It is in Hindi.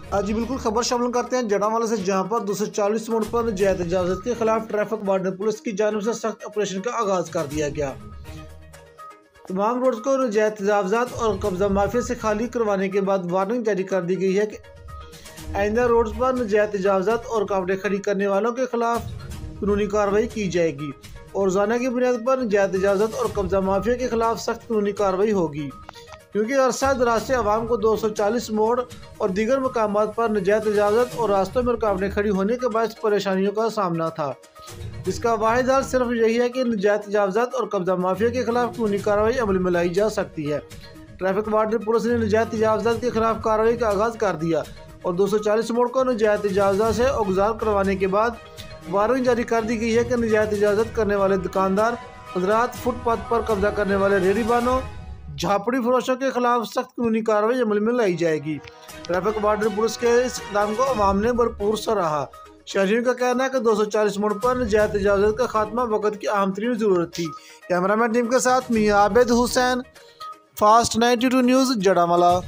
आज बिल्कुल खबर शामिल करते हैं जड़ावाला से, जहां पर 240 मोड़ पर नाजायज इजाजत के खिलाफ ट्रैफिक वार्डन पुलिस की जानिब से सख्त ऑपरेशन का आगाज कर दिया गया। तमाम रोड्स को नाजायज इजाजत और कब्जा माफिया से खाली करवाने के बाद वार्निंग जारी कर दी गई है कि आइंदा रोड्स पर नाजायज इजाजत और कावड़े खड़ी करने वालों के खिलाफ कानूनी कार्रवाई की जाएगी और रोजाना की बुनियाद पर नाजायज इजाजत और कब्जा माफिया के खिलाफ सख्त कानूनी कार्रवाई होगी, क्योंकि अरसा दराज से आवाम को 240 मोड़ और दीगर मकामात पर नाजायज इजाजत और रास्तों में रुकावटें खड़ी होने के बाद परेशानियों का सामना था, जिसका वाहिद हल सिर्फ यही है कि नाजायज इजाजत और कब्जा माफिया के खिलाफ कानूनी कार्रवाई अमल में लाई जा सकती है। ट्रैफिक वार्डन पुलिस ने नाजायज इजाजत के खिलाफ कार्रवाई का आगाज कर दिया और 240 मोड़ को नाजायज इजाजत से औगजार करवाने के बाद वारंट जारी कर दी गई है कि नाजायज इजाजत करने वाले दुकानदार हजरात, फुटपाथ पर कब्जा करने वाले रेहड़ीबानों, झापड़ी फरोशों के खिलाफ सख्त कानूनी कार्रवाई अमल में लाई जाएगी। ट्रैफिक वार्डन पुलिस के इस इक़दाम को अवाम ने भरपूर सराहा। शहरियों का कहना है कि 240 मोड़ पर नाजायज इजाजत का खात्मा वक्त की अहम तरीन जरूरत थी। कैमरामैन टीम के साथ मियां आबिद हुसैन, फास्ट 92 न्यूज़, जड़ावाला।